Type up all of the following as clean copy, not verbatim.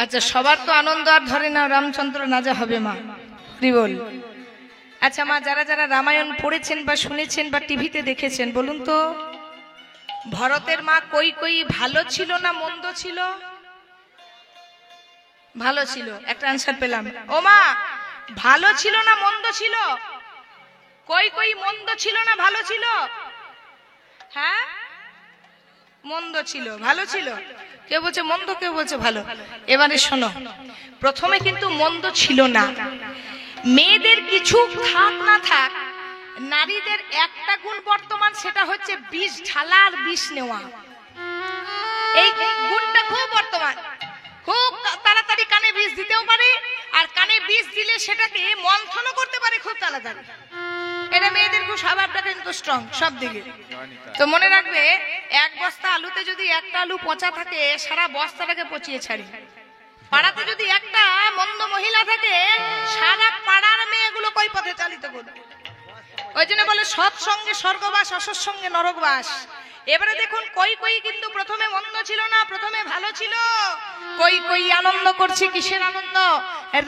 আচ্ছা, সবার তো আনন্দ আর ধরে না রামচন্দ্র রাজা হবে মা, হরি বল। আচ্ছা মা, যারা যারা রামায়ণ পড়েছেন বা শুনেছেন বা টিভিতে দেখেছেন, বলুন তো ভরতের মা কৈকেয়ী ভালো ছিল না মন্দ ছিল? ভালো ছিল। একটা আনসার পেলাম। ও মা, ভালো ছিল না মন্দ ছিল? কৈকেয়ী মন্দ ছিল না ভালো ছিল? হ্যাঁ, মন্দ ছিল। ভালো ছিল? কেউ বলছে মন্দ, কেউ বলছে ভালো। এবারে শোনো, প্রথমে কিন্তু মন্দ ছিল না। মেয়েদের কিছু থাক না থাক, নারীদের একটা গুণ বর্তমান, সেটা হচ্ছে বিষ ঢালা আর বিষ নেওয়া। এই গুণটা খুব বর্তমান। খুব তাড়াতাড়ি কানে বিষ দিতেও পারে, আর কানে বিষ দিলে সেটাকে মন্থনও করতে পারে খুব তাড়াতাড়ি। এটা মেয়েদের খুব স্বভাবটা কিন্তু স্ট্রং সব দিকে। তো মনে রাখবে, এক বস্তা আলুতে যদি একটা আলু পচা থাকে, সারা বস্তাটাকে পচিয়ে ছাড়ে। পাড়াতে যদি একটা মন্দ মহিলা থাকে, সারা পাড়ার মেয়েগুলো কই পথে চালিত করবে। ওই জন্য বলে সৎসঙ্গে স্বর্গবাস, অসৎসঙ্গে নরকবাস। এবারে দেখুন, কৈকেয়ী কিন্তু প্রথমে মন্দ ছিল না, প্রথমে ভালো ছিল। কৈকেয়ী আনন্দ করছে। কিসের আনন্দ?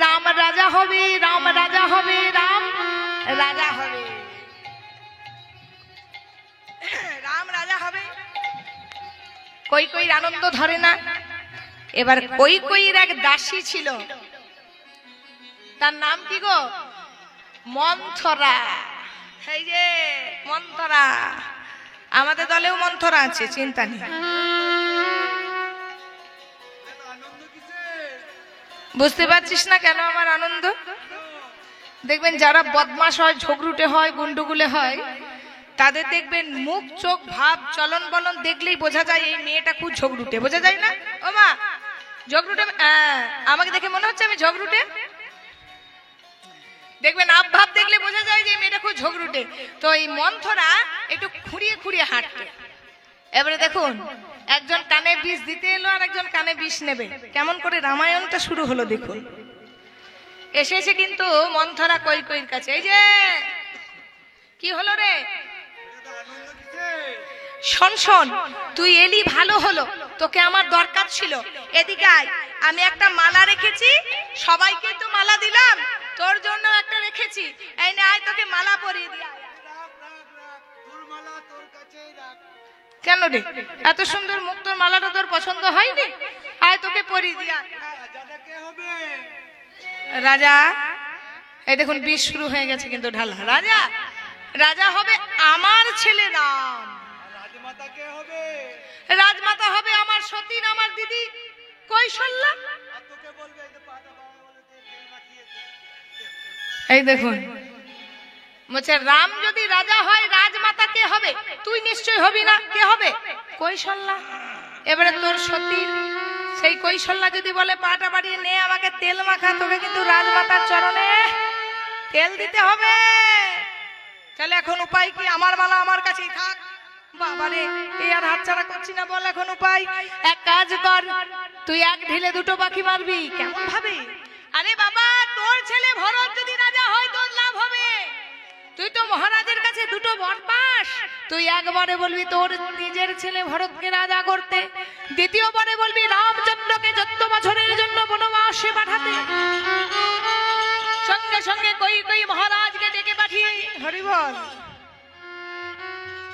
রাম রাজা হবে, রাম রাজা হবে, রাম রাজা হবে, রাম রাজা হবে। কৈকেয়ীর আনন্দ ধরে না। এবার কৈকেয়ীর এক দাসী ছিল, তার নাম কি গো? মন্থরা। এই যে মন্থরা, আমাদের দলেও মন্থরা আছে, চিন্তা নেই। বুঝতে পারছিস না কেন আমার আনন্দ? দেখবেন যারা বদমাশ হয়, ঝগড়ুটে হয়, গুন্ডুগুলে হয়, তাদের দেখবেন মুখ চোখ ভাব চলন বলন দেখলেই বোঝা যায় এই মেয়েটা খুব ঝগড়ুটে। বোঝা যায় না? ও মা, ঝগড়ুটে? আমাকে দেখে মনে হচ্ছে আমি ঝগড়ুটে? দেখবেন আব ভাব দেখলে বোঝা যায় যে মেয়েটা খুব ঝগড়ুটে। তো এই মন্থরা একটু খুঁড়িয়ে খুঁড়িয়ে হাঁটতে। এবারে দেখুন, একজন কানে বিষ দিতে এলো আর একজন কানে বিষ নেবে। কেমন করে রামায়ণটা শুরু হলো দেখুন। এসে এসে কিন্তু মন্থরা কৈকেয়ীর কাছে, এই যে কি হলো রে, শোন শোন, তুই এলি ভালো হলো, তোকে আমার দরকার ছিল। এদিকে আয়, আমি একটা মালা রেখেছি, সবাইকে তো মালা দিলাম, তোর জন্য একটা রেখেছি, এই নে আয়, তোকে মালা পরিয়ে দিই। কেন রে, এত সুন্দর মুক্তোর মালাটা তোর পছন্দ হয়নি? আয়, তোকে পরিয়ে দিই। রাজা, এই দেখুন বিষ শুরু হয়ে গেছে কিন্তু ঢালা। রাজা, রাজা হবে আমার ছেলে রাম। রাজমাতা হবে আমার সতীন, আমার দিদি কৌশল্যা। এই দেখুন, বলছে রাম যদি রাজা হয়, রাজমাতা কে হবে? তুই নিশ্চয় হবি না। কে হবে? কৌশল্যা। এবারে তোর সতীন, সেই কৌশল্যা যদি বলে পাটা বাড়িয়ে নে, আমাকে তেল মাখা, তোকে কিন্তু রাজমাতার চরণে তেল দিতে হবে। তাহলে এখন উপায় কি? আমার মালা আমার কাছেই থাক। বাবারে, এই আর হাতছাড়া করছি না, বল এখন উপায়। এক কাজ কর, তুই এক ঢিলে দুটো পাখি মারবি। কেমন ভাবে? আরে বাবা, তোর ছেলে ভরত যদি রাজা হয় তোর লাভ হবে। তুই তো মহারাজের কাছে দুটো বর পাস। তুই একবারে বলবি তোর নিজের ছেলে ভরতকে রাজা করতে, দ্বিতীয়বারে বলবি রামচন্দ্রকে 14 বছরের জন্য বনবাসে পাঠাতে। সঙ্গে সঙ্গে কৈকেয়ী মহারাজকে ডেকে পাঠিয়ে, হরি বল,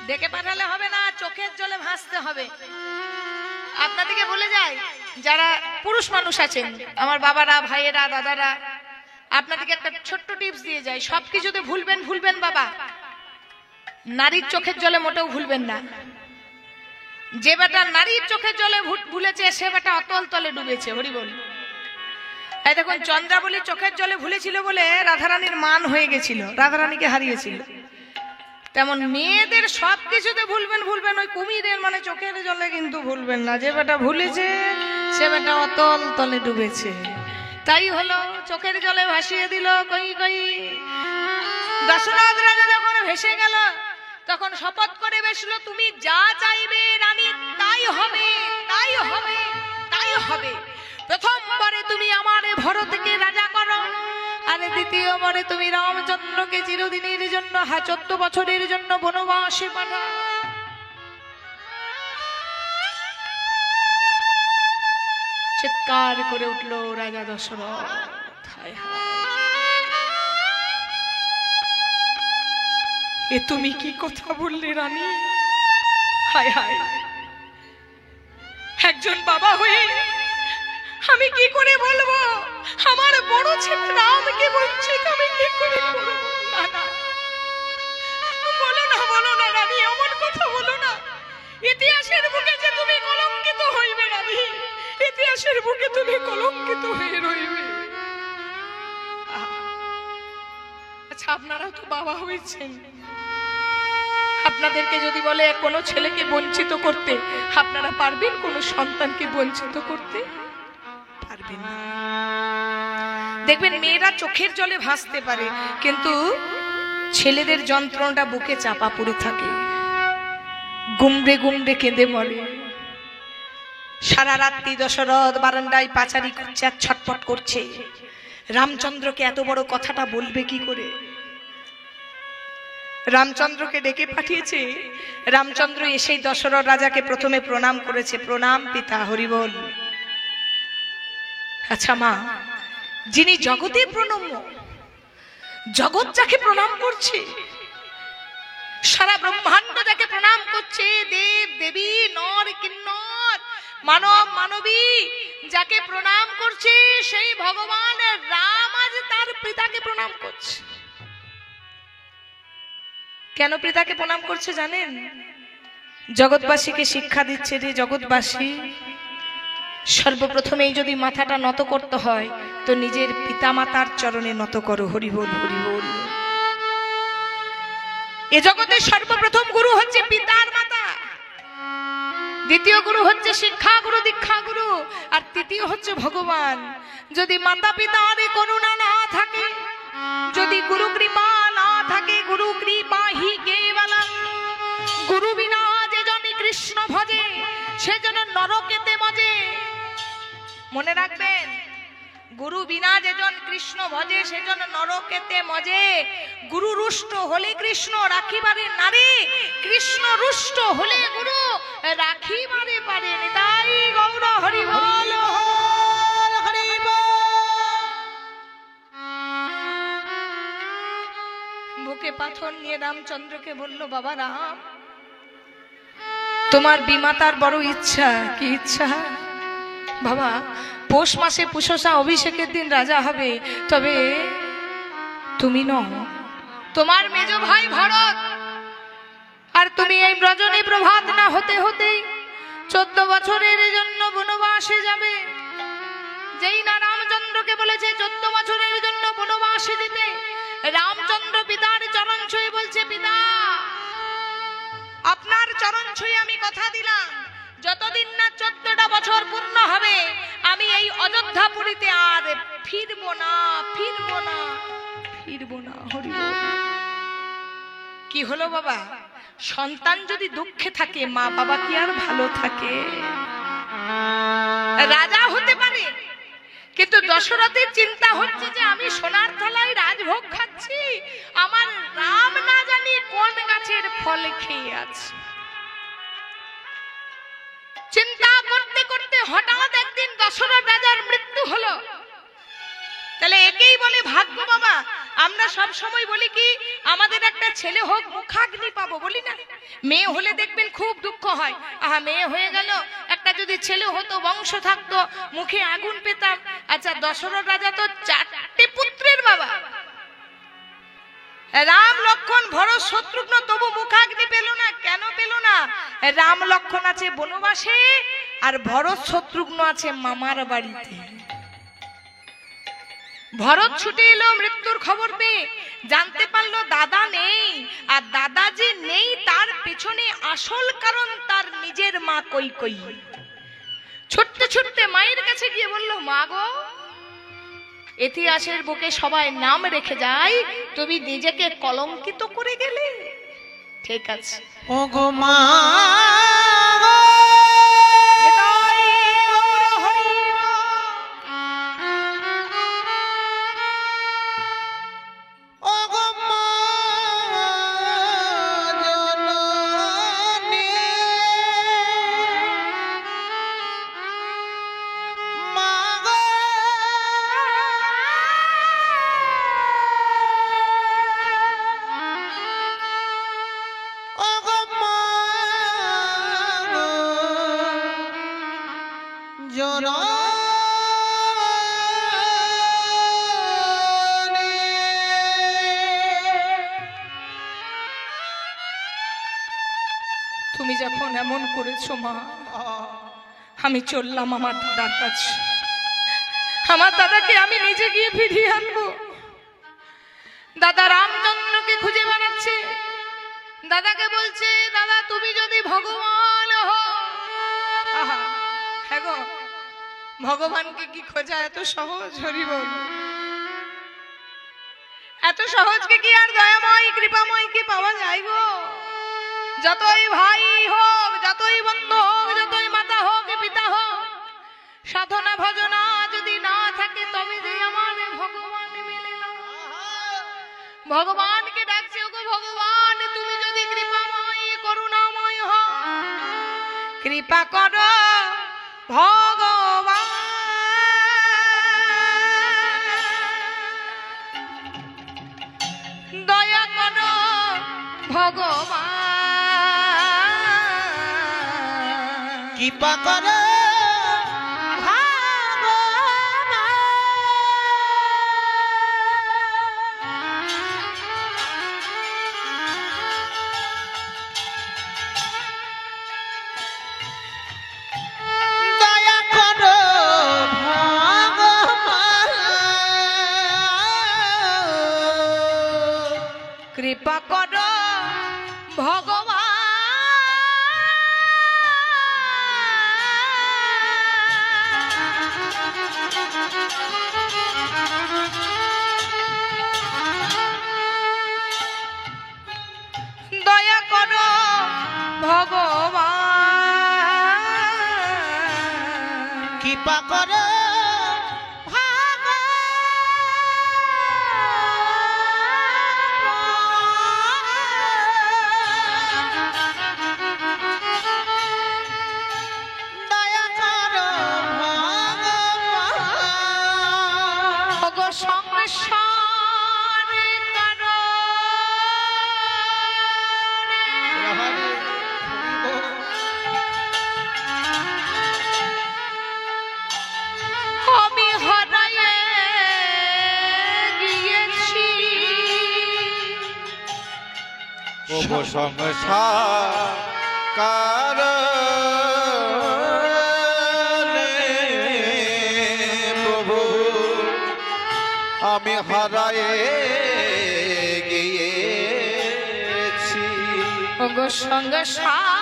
ডেকে পাঠালে হবে না, চোখের জলে ভাসতে হবে। আপনাদেরকে বলে যাই, যারা পুরুষ মানুষ আছেন, আমার বাবারা, ভাইয়েরা, দাদারা, আপনাদেরকে একটা ছোট্ট টিপস দিয়ে যাই। সবকিছুতে ভুলবেন ভুলবেন বাবা, নারীর চোখের জলে মোটেও ভুলবেন না। যে বেটা নারীর চোখের জলে ভুলেছে, সে বেটা অতল তলে ডুবেছে। হরি বল। এই দেখুন, চন্দ্রাবলী চোখের জলে ভুলেছিল বলে রাধারানীর মান হয়ে গেছিল, রাধারানীকে হারিয়েছিল। তেমন মেয়েদের সবকিছুতে ভুলবেন ভুলবেন, ওই কুমিরের মানে চোখের জলে কিন্তু ভুলবেন না। যে বেটা ভুলেছে, সে বেটা অতল তলে ডুবেছে। তাই হলো, চোখের জলে ভাসিয়ে দিল কৈকেয়ী। দশরথ রাজা যখন ভেসে গেল, তখন শপথ করে বসলো, তুমি যা চাইবে রানী তাই হবে, তাই হবে, তাই হবে। প্রথমবারে তুমি আমার ভরতকে রাজা করো, আর দ্বিতীয়বারে তুমি রামচন্দ্রকে চিরদিনের জন্য 14 বছরের জন্য বনবাসে পাঠাও। চিৎকার করে উঠল রাজা দশরথ, হায় হায়, এ তুমি কি কথা বললে রানী? হায় হায়, একজন বাবা হয়ে আমি কি করে বলবো আমার বড় ছেলে রামকে বঞ্চিত আমি কি করে করবো? না না, বলো না, বলো না রানী, এমন কথা বলো না। ইতিহাসের বুকে যে তুমি কলঙ্কিত হইবে রানী, ইতিহাসের বুকে তুমি কলঙ্কিত হয়ে রইবে। আচ্ছা, আপনারা তো বাবা হয়েছেন, আপনাদেরকে যদি বলে কোনো ছেলেকে বঞ্চিত করতে, আপনারা পারবেন কোনো সন্তানকে বঞ্চিত করতে? পারবেন না। দেখবেন মেয়েরা চোখের জলে ভাসতে পারে, কিন্তু ছেলেদের যন্ত্রণাটা বুকে চাপা পড়ে থাকে, গুমড়ে গুমড়ে কেঁদে মরে। সারা রাত্রি দশরথ বারান্দায় পাচারি করছে আর ছটফট করছে, রামচন্দ্রকে এত বড় কথাটা বলবে কি করে? রামচন্দ্রকে ডেকে পাঠিয়েছে। রামচন্দ্র এসেই দশরথ রাজাকে প্রথমে প্রণাম করেছে। প্রণাম পিতা, হরিবল। আচ্ছা মা, যিনি জগতের প্রণম্য, জগৎ যাকে প্রণাম করছে, সারা ব্রহ্মাণ্ড যাকে প্রণাম করছে, দেব দেবী নর কিন্নর মানব মানবী যাকে প্রণাম করছে, সেই ভগবান রাম আজ তার পিতাকে প্রণাম করছে। কেন পিতাকে প্রণাম করছে জানেন? জগৎবাসীকে শিক্ষা দিচ্ছে যে জগৎবাসী, সর্বপ্রথমেই যদি মাথাটা নত করতে হয় তো নিজের পিতা মাতার চরণে নত করো। হরিবল হরিবল। এ জগতে সর্বপ্রথম গুরু হচ্ছে পিতার মাতা, দ্বিতীয় গুরু হচ্ছে শিক্ষা গুরু, দীক্ষা গুরু, আর তৃতীয় হচ্ছে ভগবান। যদি মাতা পিতার করুণা না থাকে, যদি গুরু কৃপা না থাকে, গুরু কৃপা হি কেবলং, গুরু বিনা যে জন কৃষ্ণ ভজে সে যেন নরকেতে মজে। মনে রাখবেন, গুরু বিনা যে জন কৃষ্ণ ভজে সেজন নরকেতে মজে। গুরু রুষ্ট হলে কৃষ্ণ রাখিবারে নারী, কৃষ্ণ রুষ্ট হলে গুরু রাখিবারে পারে। নিতাই গৌর হরি বল। বুকে পাথর নিয়ে রামচন্দ্রকে বলল, বাবা রাম, তোমার বিমাতার বড় ইচ্ছা। কি ইচ্ছা? বাবা, পৌষ মাসে পুষসা অভিষেকের দিন রাজা হবে, তবে তুমি নও, তোমার মেজ ভাই ভরত আর তুমি এই ব্রজনে প্রভাত না হতে হতেই 14 বছরের জন্য বনবাসে যাবে। যেই না রামচন্দ্রকে বলেছে 14 বছরের জন্য বনবাসে দিতে, রামচন্দ্র পিতার চরণ ছুঁয়ে বলছে, পিতা আপনার চরণ ছুঁয়ে আমি কথা দিলাম, যতদিন না 14টা বছর পূর্ণ হবে আমি এই অযোধ্যাপুরীতে আর ফিরবো না, ফিরবো না, ফিরবো না। হরি বল। কি হলো বাবা? সন্তান যদি দুঃখে থাকে, মা বাবা কি আর ভালো থাকে? রাজা হতে পারে, কিন্তু দশরথের চিন্তা হচ্ছে যে আমি সোনার থালায় রাজভোগ খাচ্ছি, আমার রাম না জানি কোন গাছের ফল খেয়ে আছে। চিন্তা করতে করতে হঠাৎ একদিন দশরথ রাজার মৃত্যু হলো। তাহলে একেই বলে ভাগ্য বাবা। আমরা সব সময় বলি কি, আমাদের একটা ছেলে হোক মুখাগ্নি পাবো, বলি না? মেয়ে হলে দেখবেন খুব দুঃখ হয়, আহা মেয়ে হয়ে গেল, একটা যদি ছেলে হতো বংশ থাকতো মুখে আগুন পেতাম। আচ্ছা, দশরথ রাজা তো 4টে পুত্রের বাবা, রাম লক্ষণ ভরত শত্রুঘ্ন, তবু মুখাগ্নি পেল না। কেন পেল না? রাম লক্ষণ আছে বনবাসে আর ভরত শত্রুঘ্ন আছে মামার বাড়িতে। ভরত ছুটে এলো মৃত্যুর খবর পেয়ে, জানতে পারলো দাদা নেই, আর দাদা যে নেই তার পেছনে আসল কারণ তার নিজের মা কৈকেয়ী। ছুটতে ছুটতে মায়ের কাছে গিয়ে বলল, মা গো, ইতিহাসের বুকে সবাই নাম রেখে যায়, তুমি নিজেকে কলঙ্কিত করে গেলে। ঠিক আছে ও গো মা, তুমি যখন এমন করেছো মা, আমি চললাম আমার দাদার কাছে। আমার দাদাকে আমি নিজে গিয়ে ফিরিয়ে আনবো। দাদা রামচন্দ্রকে খুঁজে বেড়াচ্ছে, দাদাকে বলছে, দাদা তুমি যদি ভগবান হও। হ্যাঁ গো, ভগবানকে কি খোঁজা এত সহজ? হরি বল। এত সহজকে কি আর দয়াময় কৃপাময়কে পাওয়া যায় গো? যতই ভাই হোক, যতই বন্ধু হোক, যতই মাতা হোক, পিতা হোক, সাধনা ভজনা যদি না থাকে তবে যে আমার ভগবান মেলে না। ভগবানকে ডাকছে, ওগো ভগবান তুমি যদি কৃপাময় করুণাময় হও, কৃপা করো ভগবান, দয়া করো ভগবান, কৃপা করো কৃপা করো ভগবান, দয়া করো ভগবান, কৃপা করো সংসার প্রভু আমি হারায়ে গিয়েছি। ওগো সংসার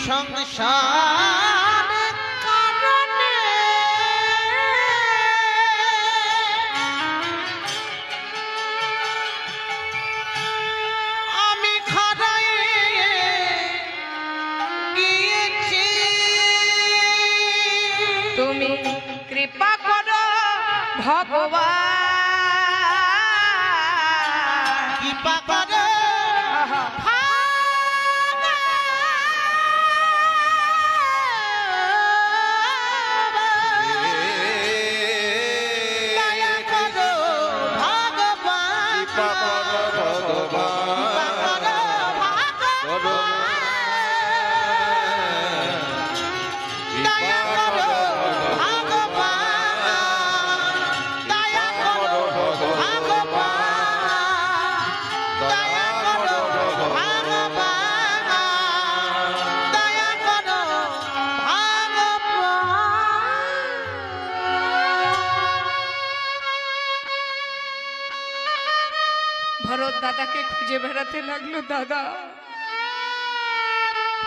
সংসার কারণে আমি হারায়ে গিয়েছি। তুমি কৃপা করো ভগবান, কৃপা করো ভরত দাদাকে খুঁজে বেড়াতে লাগলো। দাদা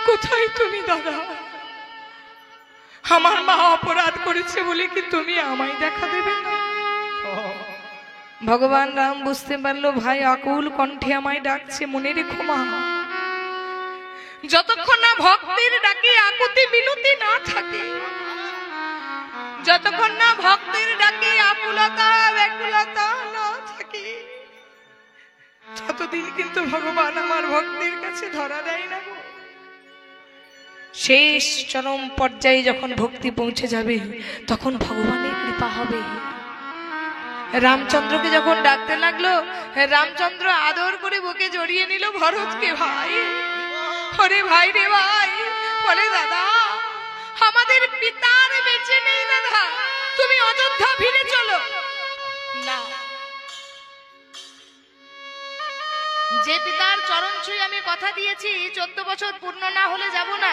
কোথায় তুমি? দাদা আমার মা অপরাধ করেছে বলে কি তুমি আমায় দেখা দেবে না? ভগবান রাম বুঝতে পারলো ভাই আকুল কণ্ঠে আমায় ডাকছে। মনে রেখো মা, যতক্ষণ না ভক্তের ডাকে আকুতি মিনতি না থাকে, যতক্ষণ না ভক্তের ডাকে আকুলতা ব্যাকুলতা না থাকে, ততদিন কিন্তু ভগবান আমার ভক্তের কাছে ধরা দেয় না গো। শেষ চরম পর্যায়ে যখন ভক্তি পৌঁছে যাবে তখন ভগবানের কৃপা হবে। রামচন্দ্রকে যখন ডাকতে লাগলো, রামচন্দ্র আদর করে বুকে জড়িয়ে নিল ভরতকে। ভাই, ওরে ভাই রে ভাই, বলে দাদা আমাদের পিতার বেঁচে নেই দাদা, তুমি অযোধ্যা ফিরে চলো। না, যে পিতার চরণ ছুঁয়ে আমি কথা দিয়েছি 14 বছর পূর্ণ না হলে যাব না,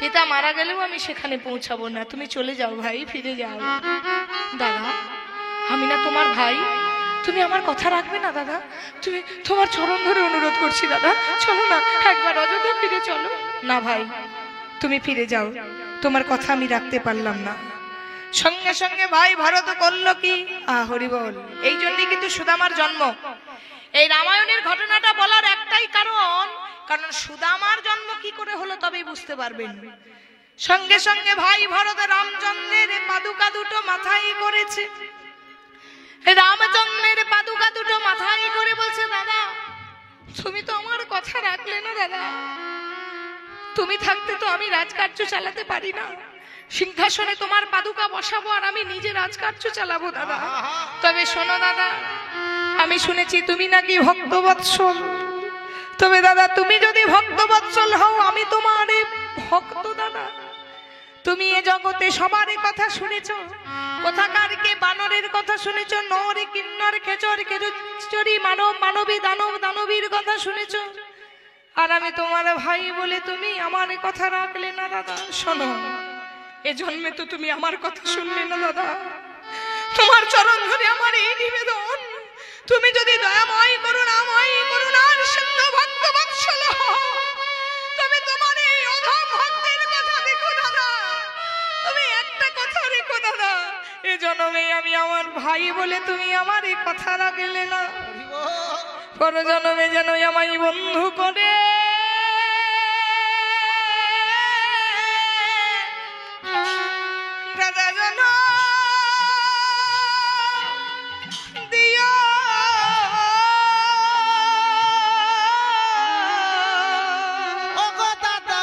পিতা মারা গেলেও আমি সেখানে পৌঁছাবো না, তুমি চলে যাও ভাই, ফিরে যাও। দাদা আমি না তোমার ভাই, তুমি আমার কথা রাখবে না দাদা? তুমি তোমার চরণ ধরে অনুরোধ করছি দাদা, চলো না একবার অযোধ্যা ফিরে চলো। না ভাই, তুমি ফিরে যাও, তোমার কথা আমি রাখতে পারলাম না। সঙ্গে সঙ্গে ভাই ভরত করলো কি, হরি বল। এই জন্যই কিন্তু সুদামার জন্ম। এই রামায়ণের ঘটনাটা বলার একটাই কারণ, কারণ সুদামার জন্ম কি করে হলো তবেই বুঝতে পারবেন। সঙ্গে সঙ্গে ভাই ভরত রামচন্দ্রের পাদুকা দুটো মাথায় করেছে। রামচন্দ্রের পাদুকা দুটো মাথায় করে বলছে, দাদা তুমি তো আমার কথা রাখলে না দাদা, তুমি থাকতে তো আমি রাজকার্য চালাতে পারি না, সিংহাসনে তোমার পাদুকা বসাবো আর আমি নিজে রাজকার্য চালাবো দাদা। তবে শোনো দাদা, আমি শুনেছি তুমি নাকি ভক্তবৎসল, তবে দাদা তুমি যদি ভক্তবৎসল হও আমি তোমার ভক্ত দাদা। তুমি এ জগতে সবার কথা শুনেছ, কোথাকার কে বানরের কথা শুনেছ, নর কিন্নর খেচর খেচরি মানব মানবী দানব দানবীর কথা শুনেছ, আর আমি তোমার ভাই বলে তুমি আমার কথা রাখলে না দাদা। শোনো, এ জন্মে তো তুমি আমার কথা শুনলে না দাদা, তোমার চরণ ধরে আমার এই নিবেদন, তুমি যদি দয়াময় করুণার সিদ্ধ ভক্তবৎসল হও, তুমি তোমার এই অধম ভক্তের কথা দেখো দাদা, তুমি একটা কথা রেখো দাদা, এ জন্মে আমি আমার ভাই বলে তুমি আমার এই কথা রাখলে না, পর জন্মে যেন আমায় বন্ধু করে দাদা যেন দিও। ওগো দাদা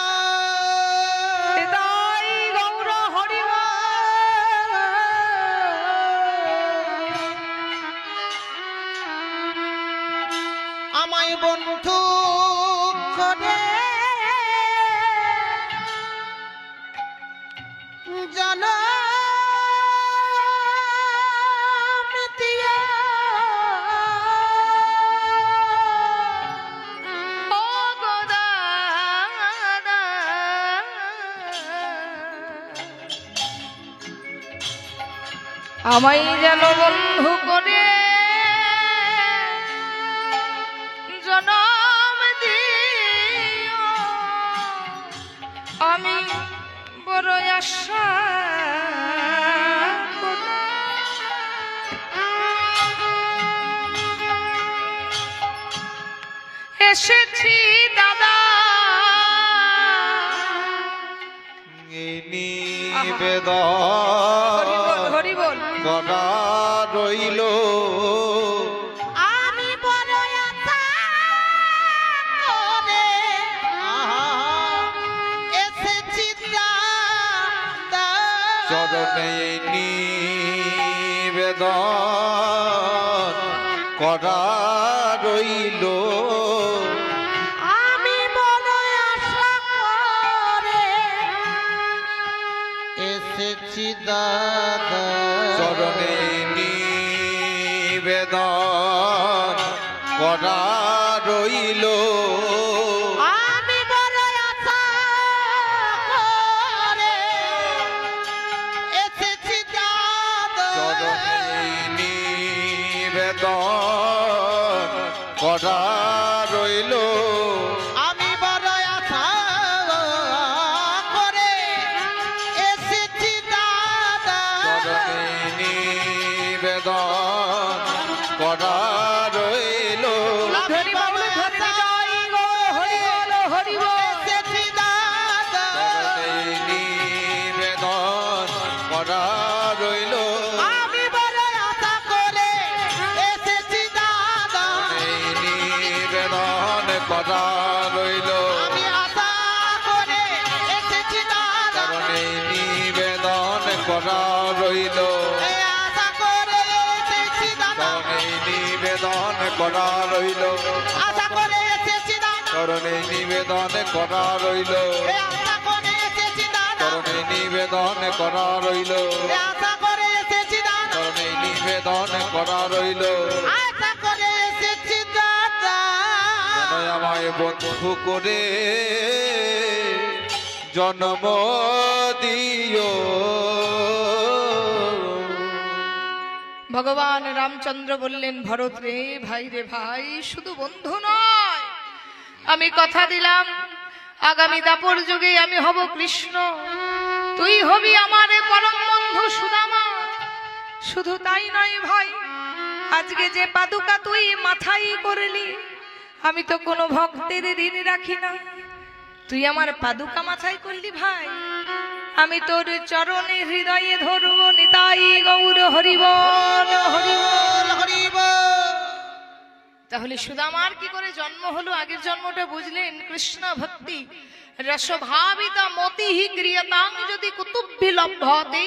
তাই গৌর হরি আমায় বন্ধু করে জনম দিয়া ও গো দাদা, আমায় যেন বন্ধু করে জনম দিও, আমি বড় আশা করি। এসেছি দাদা নিবেদন হরি বল। করা রইল, আমি বড় আশা করে এসেছি দাদা চরণে নিবেদন করা রইল, আমি বড় আশা করে এসেছি দাদা চরণে নিবেদন করা রইল, আমি বড় আশা করে এসেছি দাদা চরণে নিবেদন করা রইল, আমি বড় আশা করে এসেছি দাদা চরণে নিবেদন করা রইল, ধরি বাবু ধরি যাই গো, হরি বল হরি বল। এসেছি দাদা চরণে নিবেদন করা রইল, আমি বড় আশা করে এসেছি দাদা এই নিবেদন করা রইল, আমি আশা করে রইল এ আশা করে এসেছি দাদা চরণে নিবেদন করা রইল আশা করে এসেছি দাদা চরণে নিবেদন করা রইল এ আশা করে এসেছি দাদা চরণে নিবেদন করা রইল এ আশা করে এসেছি দাদা চরণে নিবেদন করা রইল আশা করে এসেছি দাদা যেন আমায় বন্ধু করে জন্ম দিও ভগবান রামচন্দ্র বললেন, ভরত রে ভাই রে ভাই, শুধু বন্ধু নয়, আমি কথা দিলাম আগামী দাপর যুগে আমি হব কৃষ্ণ, তুই হবি আমার পরম বন্ধু সুদামা। শুধু তাই নয় ভাই, আজকে যে পাদুকা তুই মাথায় করলি, আমি তো কোনো ভক্তের ঋণ রাখি না, তুই আমার পাদুকা মাথায় করলি ভাই, আমি তোর চরণে হৃদয়ে ধরব, নিতাই গৌর হরিবল হরিবল। তাহলে সুদামার কি করে জন্ম হলো? আগের জন্মটা বুঝলেন, কৃষ্ণ ভক্তি রসভাবিতা মতিহি ক্রিয়তাং যদি কুতুব্বি লভ্যতে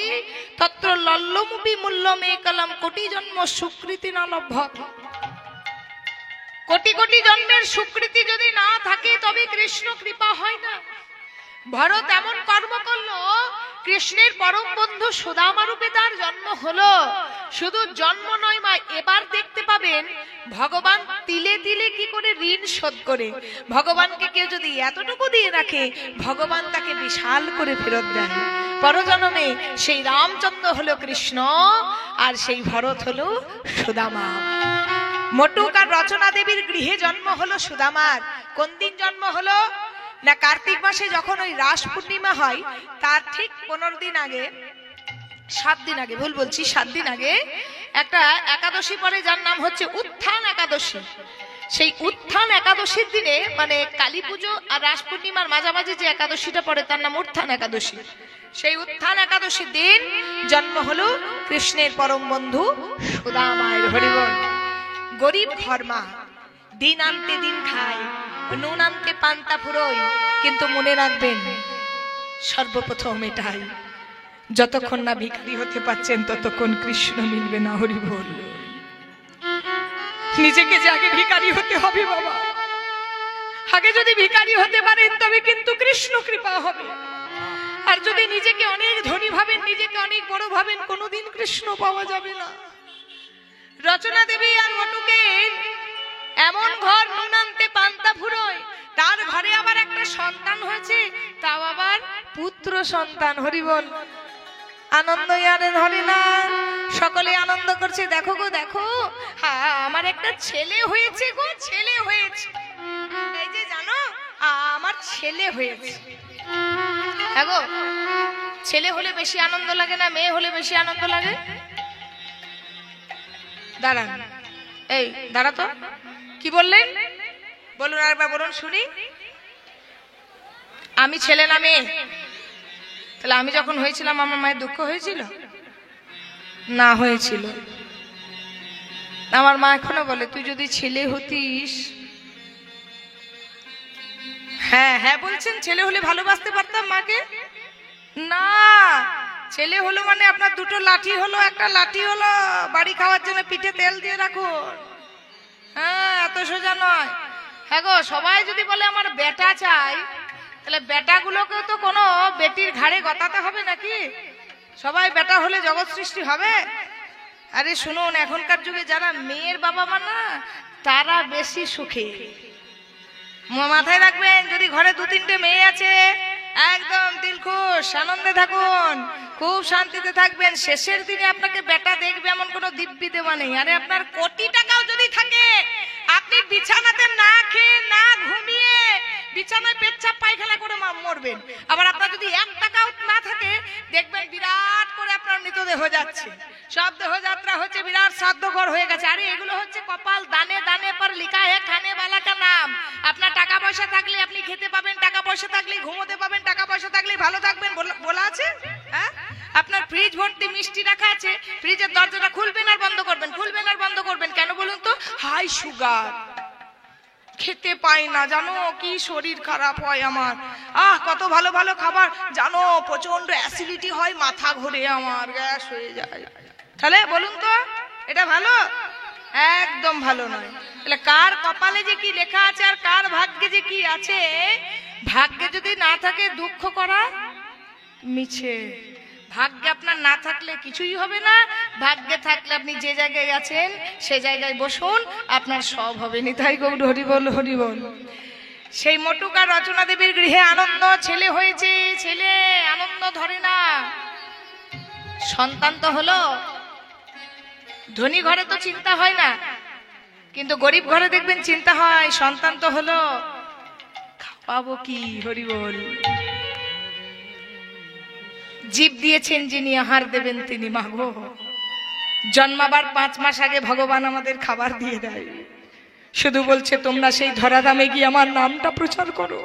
তত্র লল্লমুপি মূল্যমেকলম কোটি জন্ম সুকৃতি না লভ্যতে। কোটি কোটি জন্মের সুকৃতি যদি না থাকে তবে কৃষ্ণ কৃপা হয় না। ভরত এমন কর্ম করলো, কৃষ্ণের পরম বন্ধু সুদামা রূপে তার জন্ম হলো। শুধু জন্ম নয় মা, এবার দেখতে পাবেন ভগবান তিলে তিলে কি করে ঋণ শোধ করে। ভগবানকে কেউ যদি এতটুকু দিয়ে রাখে, ভগবান তাকে বিশাল করে ফেরত দেন। পরজন্মে সেই রামচন্দ্র হলো কৃষ্ণ, আর সেই ভরত হলো সুদামা। মটুক আর রচনা দেবীর গৃহে জন্ম হলো সুদামার। কোন দিন জন্ম হলো না? কার্তিক মাসে যখন ওই রাস পূর্ণিমা হয়, তার ঠিক 15 দিন আগে, 7 দিন আগে, ভুল বলছি, 7 দিন আগে একটা একাদশী পরে, যার নাম হচ্ছে উত্থান একাদশী। সেই উত্থান একাদশীর দিনে, মানে কালী পুজো আর রাস পূর্ণিমার মাঝামাঝি যে একাদশীটা পড়ে, তার নাম উত্থান একাদশী। সেই উত্থান একাদশীর দিন জন্ম হলো কৃষ্ণের পরম বন্ধু সুদামায়ের। হরিবল। গরিব ঘরমা, দিন আনতে দিন খায়, নুন আনতে পান্তা ফুরোয়, কিন্তু মনে রাখবেন সর্বপ্রথম এটাই, যতক্ষণ না ভিখারি হতে পারছেন ততক্ষণ কৃষ্ণ মিলবে না। হরি বল। নিজেকে যে আগে ভিখারি হতে হবে বাবা, আগে যদি ভিখারি হতে পারেন তবে কিন্তু কৃষ্ণ কৃপা হবে। আর যদি নিজেকে অনেক ধনী ভাবেন, নিজেকে অনেক বড় ভাবেন, কোনোদিন কৃষ্ণ পাওয়া যাবে না। রচনা দেবী আর মটুকের এমন ঘর, নুন আনতে পান্তা ফুরোয়, তার ঘরে আবার একটা সন্তান হয়েছে, তাও আবার পুত্র সন্তান। হরি বল। আনন্দ ইয়ারে ধরে না, সকলে আনন্দ করছে, দেখো গো দেখো, আমার একটা ছেলে হয়েছে গো, ছেলে হয়েছে। এই যে জানো, আমার ছেলে হয়েছে। হ্যাঁ গো, ছেলে হলে বেশি আনন্দ লাগে না মেয়ে হলে বেশি আনন্দ লাগে? দাঁড়ান, এই দাঁড়া তো, কি বললেন বলুন, আরেকবার বলুন শুনি। আমি ছেলে না মেয়ে? তাহলে আমি যখন হয়েছিলাম আমার মায়ের দুঃখ হয়েছিল না? হয়েছিল। আমার মা এখনো বলে, তুই যদি ছেলে হতিস। হ্যাঁ হ্যাঁ বলছেন, ছেলে হলে ভালোবাসতে পারতাম মাকে না। ছেলে হলো মানে আপনার দুটো লাঠি হলো, একটা লাঠি হলো বাড়ি খাওয়ার জন্য পিঠে তেল দিয়ে রাখুন। হ্যাঁ, এত সোজা নয়। হ্যাঁ গো, সবাই যদি বলে আমার বেটা চাই, তাহলে বেটাগুলোকেও তো কোনো বেটির ঘাড়ে গতাতে হবে নাকি? সবাই বেটা হলে জগৎ সৃষ্টি হবে? আরে শুনুন, এখনকার যুগে যারা মেয়ের বাবা মা না, তারা বেশি সুখী। মাথায় রাখবেন, যদি ঘরে 2-3টে মেয়ে আছে, একদম দিলখুশ আনন্দে থাকুন, খুব শান্তিতে থাকবেন। শেষের দিনে আপনাকে বেটা দেখবে এমন কোনো দিব্যি দেওয়া নেই। আরে আপনার কোটি টাকাও যদি থাকে, আপনি বিছানাতে না খেয়ে না ঘুমিয়ে বিছানায় পেচ্ছাপ পায়খানা করে মরবেন। আবার আপনার যদি 1 টাকাও না থাকে, দেখবেন বিরাট করে আপনার মৃতদেহ যাচ্ছে, সব দেহযাত্রা হচ্ছে, বিরাট শ্রাদ্ধঘর হয়ে গেছে। আরে এগুলো হচ্ছে কপাল, দানে দানে পর লিখা হে খানে वाला का नाम। আপনার টাকা পয়সা থাকলে আপনি খেতে পাবেন, টাকা পয়সা থাকলে ঘুমোতে পাবেন, টাকা পয়সা থাকলে ভালো থাকবেন, বলা আছে? হ্যাঁ, আপনার ফ্রিজ ভর্তি মিষ্টি রাখা আছে, ফ্রিজের দরজাটা খুলবেন আর বন্ধ করবেন, খুলবেন আর বন্ধ করবেন। কেন বলুন তো? High sugar. খেতে পাই না জানো, কি শরীর খারাপ হয় আমার। কত ভালো ভালো খাবার জানো, প্রচন্ড অ্যাসিডিটি হয়, মাথা ঘুরে আমার, গ্যাস হয়ে যায়। তাহলে বলুন তো এটা ভালো? একদম ভালো নয়। তাহলে কার কপালে যে কি লেখা আছে আর কার ভাগ্যে যে কি আছে, ভাগ্যে যদি না থাকে দুঃখ করা মিছে। ভাগ্যে আপনার না থাকলে কিছুই হবে না, ভাগ্যে থাকলে আপনি যে জায়গায় আছেন সে জায়গায় বসুন, আপনার সব হবে। নিতাই গৌর হরি বল, হরি বল। সেই মটুকা রচনা দেবীর গৃহে আনন্দ, ছেলে হয়েছে, ছেলে আনন্দ ধরে না। সন্তান তো হলো, ধনী ঘরে তো চিন্তা হয় না, কিন্তু গরিব ঘরে দেখবেন চিন্তা হয়। সন্তান তো হলো, খাওয়াবো কি? হরি বল। জীব দিয়েছেন যিনি, আহার দেবেন তিনি। মাগো, জন্মাবার 5 মাস আগে ভগবান আমাদের খাবার দিয়ে দেয়, শুধু বলছে তোমরা সেই ধরাধামে গিয়ে আমার নামটা প্রচার করো।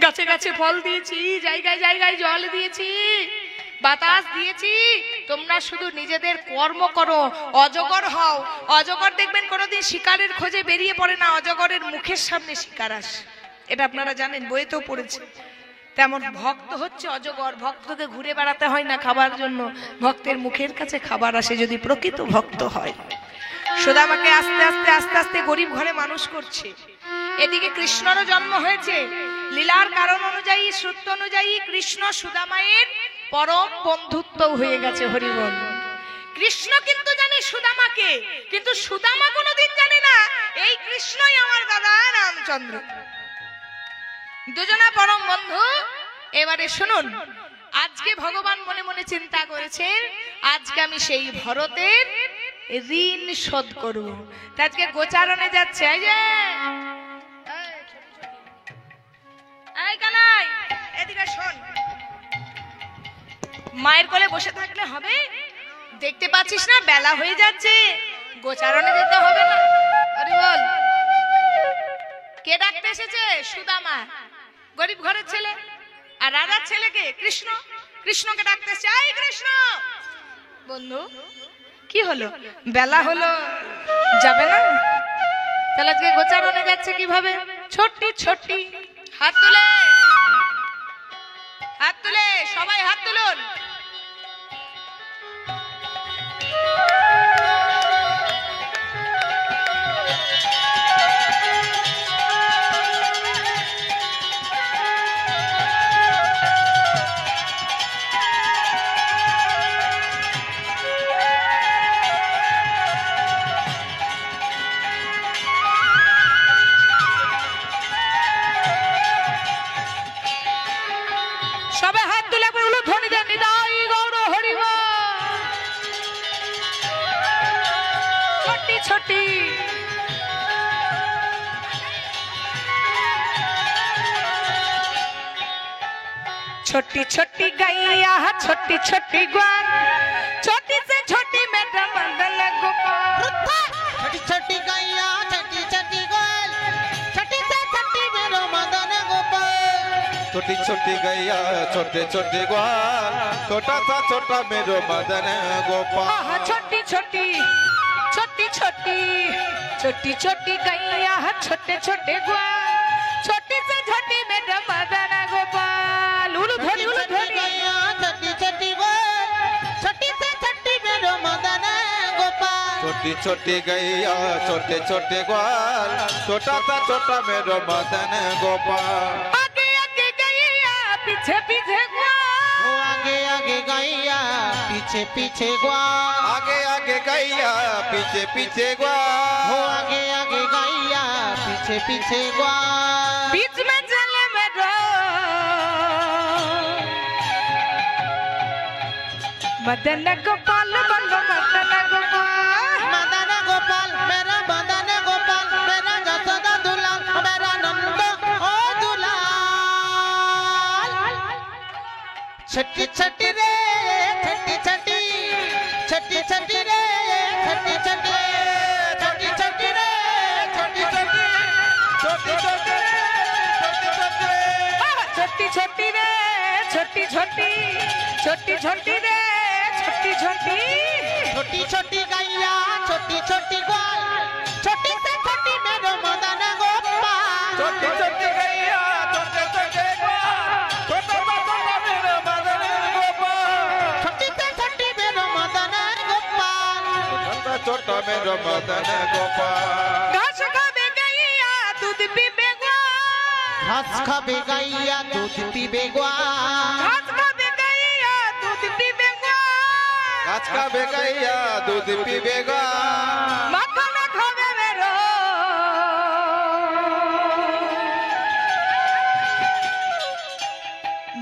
গাছে গাছে ফল দিয়েছি, জায়গায় জায়গায় জল দিয়েছি, বাতাস দিয়েছি, তোমরা শুধু নিজেদের কর্ম করো, অজগর হও। অজগর দেখবেন কোনোদিন শিকারের খোঁজে বেরিয়ে পড়ে না, অজগরের মুখের সামনে শিকার আসে, এটা আপনারা জানেন, বইতেও পড়েছে। তেমন ভক্ত হচ্ছে অজগর, ভক্তকে ঘুরে বেড়াতে হয় না খাবার জন্য, ভক্তের মুখের কাছে খাবার আসে যদি প্রকৃত ভক্ত হয়। সুদামাকে আস্তে আস্তে আস্তে আস্তে গরিব ঘরে মানুষ করছে। এদিকে কৃষ্ণরও জন্ম হয়েছে। লীলার কারণ অনুযায়ী, সূত্র অনুযায়ী কৃষ্ণ সুদামায়ের পরম বন্ধুত্ব হয়ে গেছে। হরি বল। কৃষ্ণ কিন্তু জানে সুদামাকে, কিন্তু সুদামা কোনোদিন জানে না এই কৃষ্ণই আমার দাদা রামচন্দ্র। দুজনা পরম বন্ধু। এবারে শুনুন, আজকে ভগবান মনে মনে চিন্তা করেছেন, আজকে আমি সেই ভরতের ঋণ শোধ করব। আজকে গোচারণে যাচ্ছে। এই যে এই কানাই, এদিকে শোন। মায়ের কোলে বসে থাকলে হবে? দেখতে পাচ্ছিস না বেলা হয়ে যাচ্ছে, গোচারণে যেতে হবে না? আরে বল, কে ডাকতে এসেছে? সুদামা, গরিব ঘরের ছেলে। আর রাজার ছেলেকে কৃষ্ণ, কৃষ্ণকে ডাকতে এসেছে, এই কৃষ্ণ। বন্ধু কি হলো? বেলা হলো, যাবে না? তাহলে আজকে গোচারণে যাচ্ছে কিভাবে? ছোট্টি ছোট্টি হাত তুলে, হাত তুলে, সবাই হাত তুলুন। সবাই হাত তুলে বলুন, ধ্বনি দেন, নিতাই গৌর হরি বল। ছোটি ছোটি छोटी छोटी गैया, छोटी छोटी ग्वाल, छोटी से छोटी मेरा मदन गोपाल। छोटी छोटी गैया, छोटी छोटी ग्वाल, छोटी से छोटी मेरो मदन गोपाल। छोटी छोटी गैया, छोटे छोटे ग्वाल, छोटा सा छोटा मेरो मदन गोपाल। छोटी छोटी छोटी छोटी छोटी छोटी गैया, छोटे छोटे ग्वाल, छोटी से छोटी मेरा मदन गोपाल। उलू ध्वनि, उलू ध्वनि। गैया, छोटी छोटी ग्वाल, छोटी से छोटी मेरो मदन गोपाल। छोटी छोटी गैया, छोटे छोटे ग्वाल, छोटा सा छोटा मेरो मदन गोपाल। आगे आगे गैया, पीछे पीछे ग्वाल। वो आगे आगे गैया, पीछे पीछे ग्वाल। आगे आगे गैया, पीछे पीछे ग्वाल। वो आगे आगे गैया, पीछे पीछे ग्वाल। बीच में चले मेरो मदन गोपाल, बोलो मदन गोपाल। मदन गोपाल, मेरा मदन गोपाल, मेरा जसोदा दुलाल, मेरा नंद ओ दुलाल। छठी छठी रे, छठी छठी, छठी छठी रे, छठी छठी, छठी छठी रे, छठी छठी, छोटी छोटी छोटी छोटी रे, छोटी छोटी, छोटी छोटी रे, छोटी छोटी। छोटी छोटी गैया, छोटी छोटी ग्वाल, छोटी से छोटी मेरो मदन गोपाल। छोटी छोटी गैया छोटे छोटे ग्वाल छोटा सा छोटा मेरा मदन गोपाल छोटी से छोटी मेरो मदन गोपाल छोटा छोटा मेरा मदन गोपाल घास खावे गैया दूध पीबे ग्वाल घास खाबे गैया दूध पीबे ग्वाल घास खावे गैया दूध पीबे ग्वाल घास खावे गैया दूध पीबेगा माखन खावे मेरो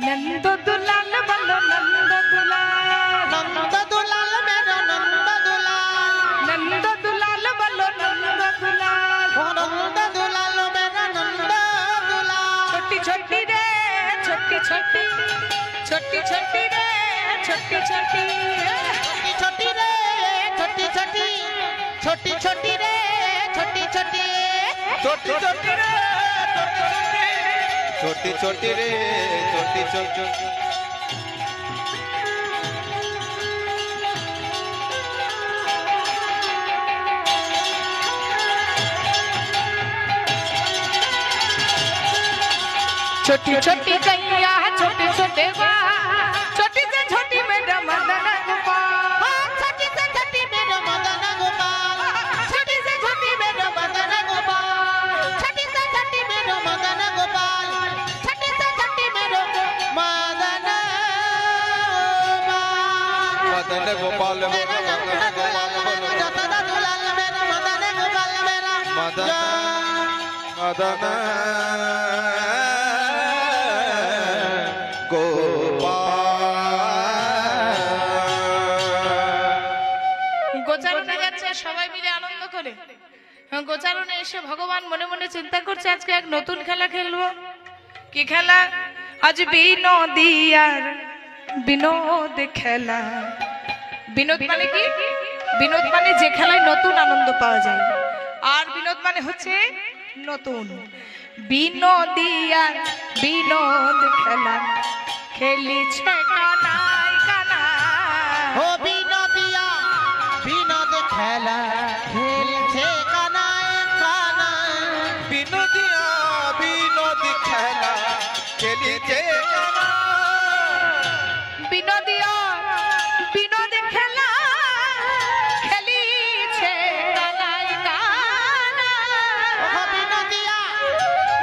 नंद दुलाल बल्लो नंद दुलाल नंद दुलाल मेरो नंद दुलाल नंद दुलाल बल्लो नंद दुलाल ओ नंद दुलाल मेरो नंद दुलाल छोटी छोटी रे छोटी छोटी छोटी छोटी रे छोटी छोटी छोटी छोटी रे छोटी छोटी छोटी छोटी रे छोटी छोटी छोटी छोटी रे छोटी छोटी रे छोटी छोटी छोटी छोटी गैया छोटे छोटे ग्वाल छोटी से छोटी मेरा मदन गोपाल छोटी से छोटी मेरो मदन गोपाल छोटी से छोटी मेरो मदन गोपाल छोटी से छोटी मेरो मदन गोपाल छोटी से छोटी मेरो मदन गोपाल मदन गोपाल जसदा दुलाल मेरो मदन गोपाल मेरा मदन मदन গোচারণে যাচ্ছে সবাই মিলে আনন্দ করে গোচারণে এসে ভগবান মনে মনে চিন্তা করছে আজকে এক নতুন খেলা খেলবো কি খেলা আজ বিনোদিয়ার বিনোদ খেলা বিনোদ মানে কি বিনোদ মানে যে খেলায় নতুন আনন্দ পাওয়া যায় আর বিনোদ মানে হচ্ছে নতুন বিনোদিয়ার বিনোদ খেলা খেলিছে কানাই কানাই ও বিনোদিয়া বিনোদ খেলা খেলছে কানায় কানায় বিনোদিয়া বিনোদ খেলা খেলিছে বিনোদিয়া বিনোদ খেলা খেলিছে কানাই কানাই ও বিনোদিয়া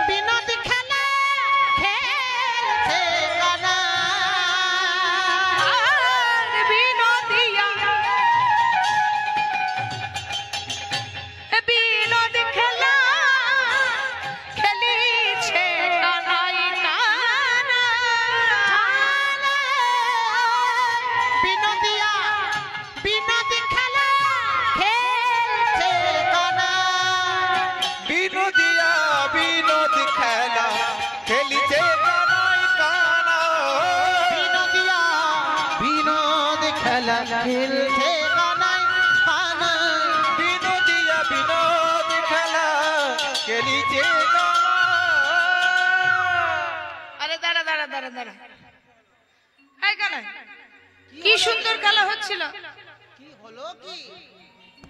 বিনোদ খেলা খেলছে কানায় আর বিনোদিয়া বিনোদ খেলা খেলিছে কানাই কানাই বিনোদিয়া বিনোদ খেলা খেলছে কানায় বিনোদিয়া বিনোদ খেলা খেলিছে কানাই কানা বিনোদিয়া বিনোদ খেলা খেলছে কানায় কানায় বিনোদিয়া বিনোদ খেলা খেলিছে আরে দাঁড়া দাঁড়া দাঁড়া দাঁড়া এই কানাই কি সুন্দর খেলা হচ্ছিল কি হলো কি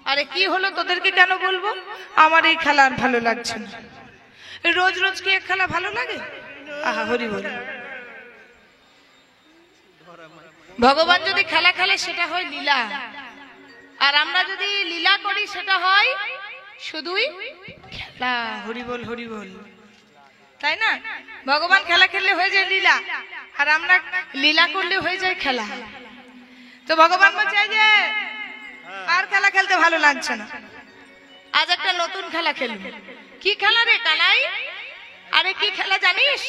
আরে কি হলো তোদেরকে কেন বলবো আমার এই খেলা আর ভালো লাগছে না রোজ রোজ কি এক খেলা ভালো লাগে আহা হরি বল ভগবান যদি খেলা খেলে সেটা হয় লীলা আর আমরা যদি লীলা করি সেটা হয় শুধুই খেলা হরি বল হরি বল তাই না ভগবান খেলা খেললে হয়ে যায় লীলা আর আমরা লীলা করলে হয়ে যায় খেলা তো ভগবান বলছে এই যে আর খেলা খেলতে ভালো লাগছে না আজ একটা নতুন খেলা খেলবো কি খেলা রে কানাই আরে কি খেলা জানিস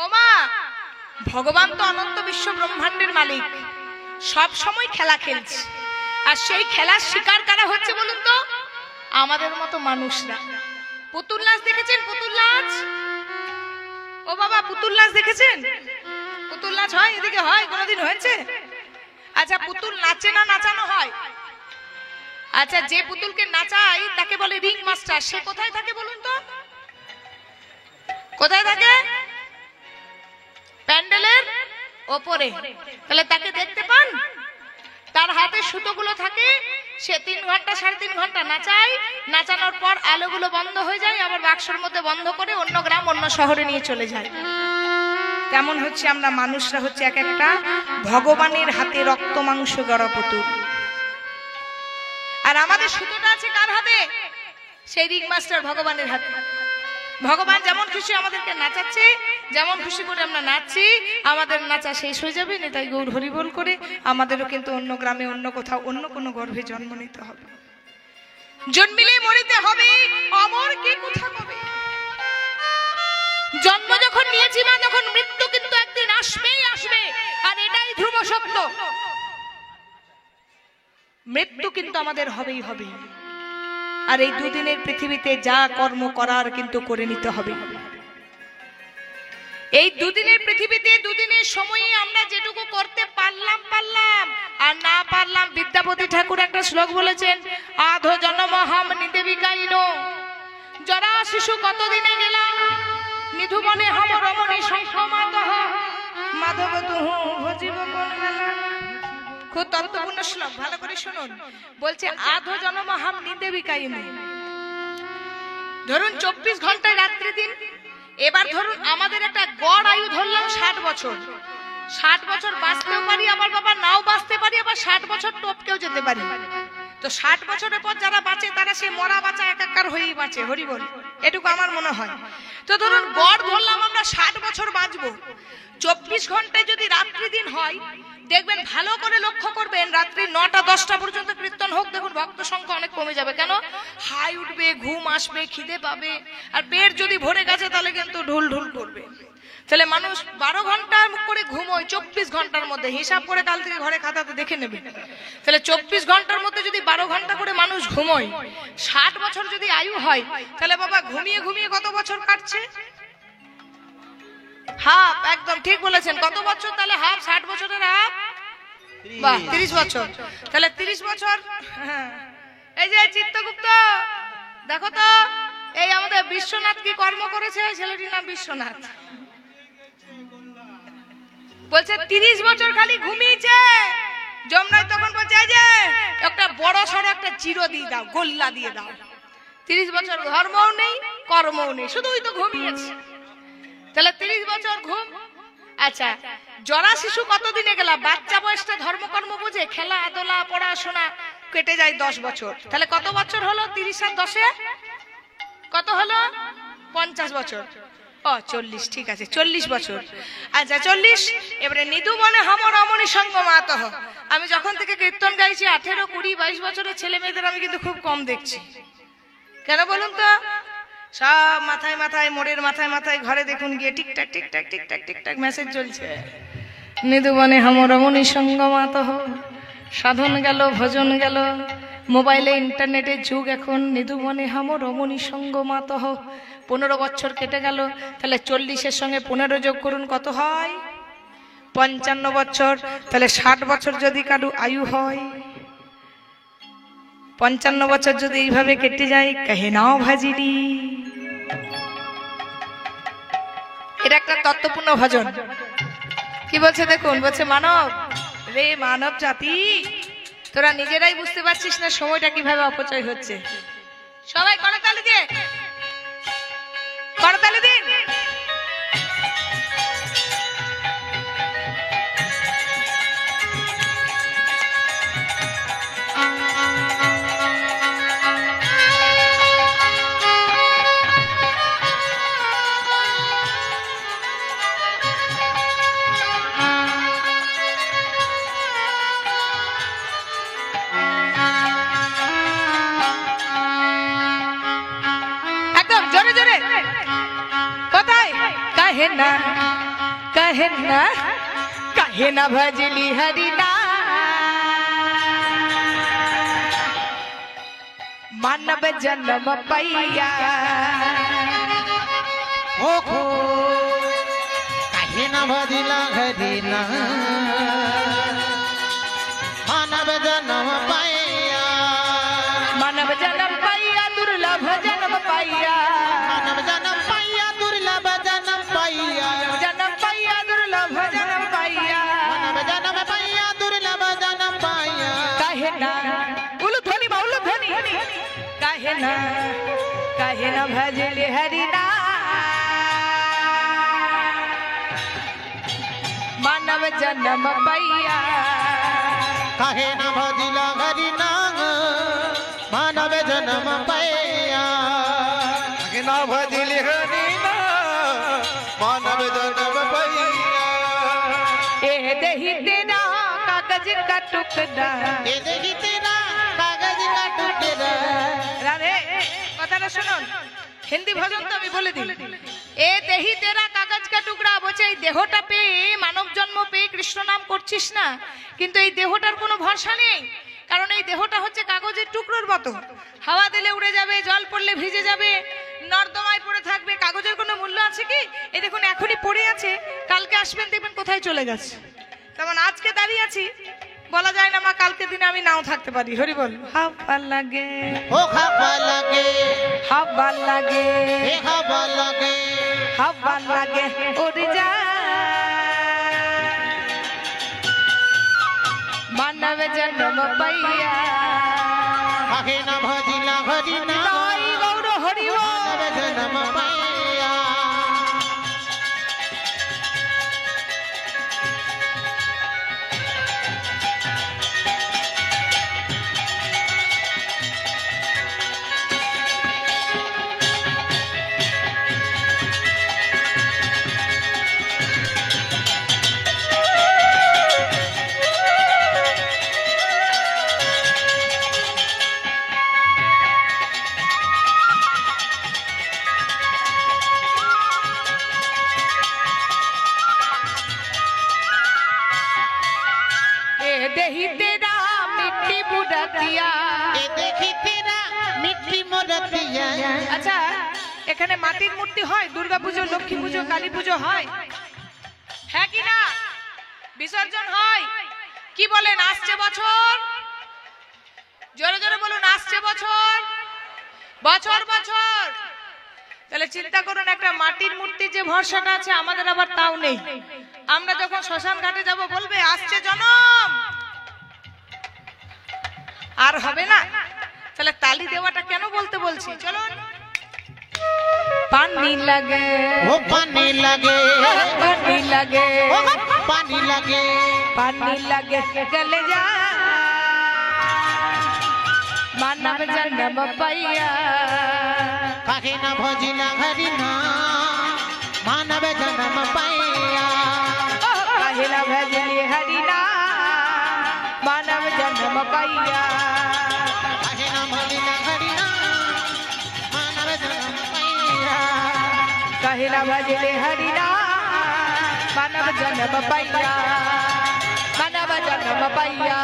ওমা ভগবান তো অনন্ত বিশ্ব ব্রহ্মাণ্ডের মালিক সব সময় খেলা খেলছে আর সেই খেলার শিকার কারা হচ্ছে বলুন তো আমাদের মতো মানুষরা পুতুল নাচ দেখেছেন পুতুল নাচ ও বাবা পুতুল নাচ দেখেছেন পুতুল নাচ হয় এদিকে হয় কোনোদিন হয়েছে আচ্ছা পুতুল নাচে না নাচানো হয় আচ্ছা যে পুতুলকে নাচাই তাকে বলে রিং মাস্টার সে কোথায় থাকে বলুন তো কোথায় থাকে প্যান্ডেলের ওপরে তাহলে তাকে দেখতে পান তার হাতে সুতোগুলো থাকে, সে 3 ঘন্টা 3.5 ঘন্টা নাচায়, নাচানোর পর আলোগুলো বন্ধ হয়ে যায়, আবার বাক্সের মধ্যে বন্ধ করে অন্য গ্রাম অন্য শহরে নিয়ে চলে যায়। তেমন হচ্ছে আমরা মানুষরা হচ্ছে এক একটা ভগবানের হাতে রক্ত মাংস গড়া পুতুল। আর আমাদের সুতোটা আছে কার হাতে? সেই রিং মাস্টার ভগবানের হাতে। ভগবান যেমন খুশি আমাদেরকে নাচাচ্ছে, যেমন খুশি করে আমরা নাচছি, আমাদের নাচা শেষ হয়ে যাবে নেতাই গৌর হরিবোল করে আমাদেরও কিন্তু অন্য গ্রামে অন্য কোথাও অন্য কোনো গর্ভে জন্ম নিতে হবে, জন্মিলে মরিতে হবে, অমর কে কোথা কবে। জন্ম যখন নিয়েছি মা, তখন মৃত্যু কিন্তু একদিন আসবেই আসবে, আর এটাই ধ্রুব সত্য। মৃত্যু কিন্তু আমাদের হবেই হবে। আর এই দুদিনের পৃথিবীতে যা কর্ম করার কিন্তু করে নিতে হবে। এই দুদিনের পৃথিবীতে দুদিনের সময়ে আমরা যেটুকু করতে পারলাম আর না পারলাম। বিদ্যাপতি ঠাকুর একটা শ্লোক বলেছেন, আধো জনমহাম নিদেবিকাইন, জরা শিশু কতদিনে গেলাম, নিধুবনে হম রমণী সংক্রমাতঃ, মাধব তুহু ভজিব কোন বেলা। খুব তত্ত্বপূর্ণ শ্লোক, ভালো করে শুনুন। বলছে আধো জনমহাম নিদেবিকাইন। ধরুন 24 ঘন্টায় রাত্রি দিন। এবার ধরুন আমাদের একটা গড় আয়ু ধরলাম 60 বছর। 60 বছর বাঁচতেও পারি, আবার বাবা নাও বাঁচতে পারি, আবার 60 বছর টপকেও যেতে পারি। তো 60 বছরের পর যারা বাঁচে তারা সে মরা বাঁচা একাকার হয়েই বাঁচে, হরি বল, এটুকু আমার মনে হয়। তো ধরুন গড় ধরলাম আমরা 60 বছর বাঁচবো। 24 ঘন্টায় যদি রাত্রি দিন হয়, দেখবেন ভালো করে লক্ষ্য করবেন, রাত্রি 9টা 10টা পর্যন্ত কীর্তন হোক, দেখুন ভক্ত সংখ্যা অনেক কমে যাবে। কেন? হাই উঠবে, ঘুম আসবে, খিদে পাবে, আর পেট যদি ভরে গেছে তাহলে কিন্তু ঢুল ঢুল করবে। তাহলে মানুষ 12 ঘন্টা করে ঘুমোয় 24 ঘন্টার মধ্যে, হিসাব করে কাল থেকে ঘরে খাতাতে দেখে নেবে। তাহলে 24 ঘন্টার মধ্যে যদি 12 ঘন্টা করে মানুষ ঘুমোয়, 60 বছর যদি আয়ু হয়, তাহলে বাবা ঘুমিয়ে ঘুমিয়ে কত বছর কাটছে? হাফ। একদম ঠিক বলেছেন। কত বছর তাহলে হাফ? 60 বছরের হাফ, বাহ 30 বছর। তাহলে 30 বছর। এই যে চিত্তগুপ্ত, দেখো তো এই আমাদের বিশ্বনাথ কি কর্ম করেছে? ছেলেটির নাম বিশ্বনাথ। বলছে 30 বছর খালি ঘুমিয়েছে। যমরাজ তখন বলছে এই যে একটা বড় সড়ো একটা চিরো দিয়ে দাও, গোল্লা দিয়ে দাও। 30 বছর ধর্মও নেই, কর্মও নেই, শুধুই তো ঘুমিয়েছে। তাহলে 30 বছর ঘুম। আচ্ছা, জরা শিশু কতদিনে গেল? বাচ্চা বয়সটা ধর্মকর্ম বুঝে, খেলা আদোলা পড়াশোনা কেটে যায় 10 বছর। তাহলে কত বছর হলো? 30 আর 10-এ কত হলো? 50 বছর। ও 40, ঠিক আছে 40 বছর। আচ্ছা 40। এবারে নিধু মনে হম রমণী সঙ্গ মাতঃ। আমি যখন থেকে কীর্তন গাইছি 18, 20, 22 বছরের ছেলে মেয়েদের আমি কিন্তু খুব কম দেখছি। কেন বলুন তো? সব মাথায় মাথায়, মোড়ের মাথায় মাথায়, ঘরে দেখুন গিয়ে Tic Tac Tic Tac Tic Tac Tic Tac message চলছে। নিধুবনে হম রমণী সঙ্গ মাতঃ। সাধন গেল, ভজন গেল, মোবাইলে ইন্টারনেটের যুগ এখন। নিধুবনে হম রমণী সঙ্গ মাতঃ। 15 বছর কেটে গেল। তাহলে 40-এর সঙ্গে 15 যোগ করুন, কত হয়? 55 বছর। তাহলে 60 বছর যদি কারো আয়ু হয়, 55 বছর যদি এইভাবে কেটে যায়, কহে নাও ভাজিনি। এটা একটা তত্ত্বপূর্ণ ভজন। কি বলছে দেখুন, বলছে মানব রে, মানব জাতি, তোরা নিজেরাই বুঝতে পারছিস না সময়টা কিভাবে অপচয় হচ্ছে। সবাই করতালি দিয়ে, করতালি দিন। कहे न भजली हरिना, मानव जन्म पैया। ओखो कहे न भजला हरिना, मानव जन्म पैया। मानव जन्म पैया, दुर्लभ जन्म पैया। मानव जन्म पैया, दुर्लभ जन्म पैया। जन्म पैया, दुर्लभ जन्म पैया। मानव जन्म पैया, दुर्लभ जन्म पैया। काहे ना भजले हरि मानव जन्म पैया काहे न भजिला हरि नाम मानव जन्म पैया ना भजली हरि मानव जन्म पैया ए देही तेरा कागज का टुकड़ा ये देखी तेरा कागज का टुकड़ा রাধে কথাটা শুনুন হিন্দি ভজন তো আমি বলে দিই এ দেহি তেরা কাগজ কা টুকরা বলছে এই দেহটা পেয়ে মানব জন্ম পেয়ে কৃষ্ণ নাম করছিস না কিন্তু এই দেহটার কোনো ভরসা নেই কারণ এই দেহটা হচ্ছে কাগজের টুকরোর মতো হাওয়া দিলে উড়ে যাবে জল পড়লে ভিজে যাবে নর্দমায় পড়ে থাকবে কাগজের কোনো মূল্য আছে কি এই দেখুন এখনই পড়ে আছে কালকে আসবেন দেখবেন কোথায় চলে গেছে তেমন আজকে দাঁড়িয়ে আছি বলা যায় না মা কালকে দিনে আমি নাও থাকতে পারি হরি বল হাওয়া লাগে ओ हवा लगे হাওয়া লাগে हे हवा लगे হাওয়া লাগে উড়ে যা মানব জন্ম পাইয়া काहे न भजिला हरि नाम জয় গৌর হরি বল। मानव जन्म पैया ए देही तेरा मिट्टी बुढ़ा दिया ये देखी तेरा मिट्टी मोरतिया আচ্ছা এখানে মাটির মূর্তি হয় দুর্গা পুজো লক্ষ্মী পুজো কালী পুজো হয় হ্যাঁ কি না বিসর্জন হয় কি বলেন আসছে বছর জোরে জোরে বলুন আসছে বছর বছর বছর তাহলে চিন্তা করুন একটা মাটির মূর্তির যে ভরসাটা আছে আমাদের আবার তাও নেই আমরা যখন শ্মশান ঘাটে যাব বলবে আসছে জনম আর হবে না তাহলে তালি দেওয়াটা কেন বলতে বলছি চলুন পানি লাগে ओ पानी लगे पानी लगे ओ पानी लगे पानी लगे गले जा मानव जन्म पैया काहे न भजिला हरि नाम मानव जन्म पैया कहला भजली हरिना मानव जन्म पैया काहे न भजिला हरि नाम मानव जन्म पैया कहला भजली हरिना मानव जन्म पैया मानव जन्म पैया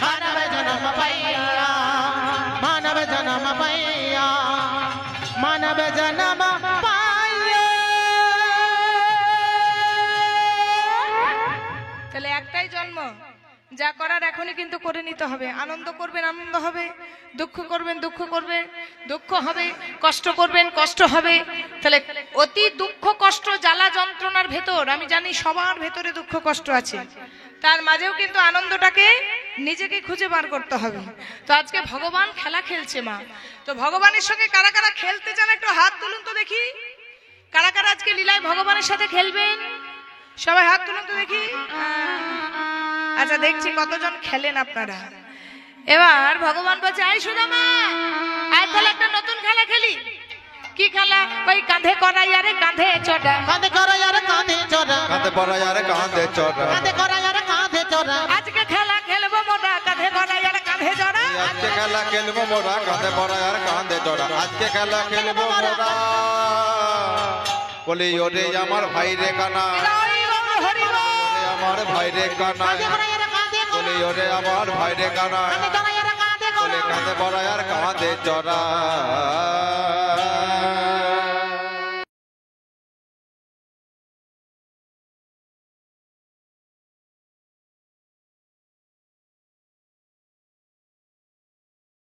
मानव जन्म पैया मानव जन्म पैया मानव जन्म पैया তাহলে একটাই জন্ম যা করার এখনই কিন্তু করে নিতে হবে আনন্দ করবেন আনন্দ হবে দুঃখ করবেন দুঃখ করবে দুঃখ হবে কষ্ট করবেন কষ্ট হবে তাহলে অতি দুঃখ কষ্ট জ্বালা যন্ত্রণার ভেতর আমি জানি সবার ভেতরে দুঃখ কষ্ট আছে তার মাঝেও কিন্তু আনন্দটাকে নিজেকে খুঁজে বার করতে হবে তো আজকে ভগবান খেলা খেলছে মা তো ভগবানের সঙ্গে কারা কারা খেলতে চান একটু হাত তুলুন তো দেখি কারা কারা আজকে লীলায় ভগবানের সাথে খেলবেন সবাই হাত তুলুন তো দেখি আচ্ছা দেখছি কতজন খেলেন আপনারা এবার ভগবান বলছে আই সুদামা আয় তাহলে একটা নতুন খেলা খেলি কি খেলা ওই কাঁধে করাই আরে কাঁধে চড়া कांधे करो यार कांधे चोरा কাঁধে পড়া আর কাঁধে চড়া कांधे करो यार कांधे चोरा আজকে খেলা খেলবো মোটা কাঁধে করাই আরে কাঁধে চড়া আজকে খেলা খেলবো মোরা কাঁধে পড়া আর কাঁধে চড়া আজকে খেলা খেলবো মোরা বলি ওরে আমার ভাই রে কানা জয় গৌর হরি বল। ওরে আমার ভাই রে কানা कांधे करो यार कांधे বলি ওরে আমার ভাই রে কানা करो यार कांधे বলে কাঁধে পড়া আর কাঁধে চড়া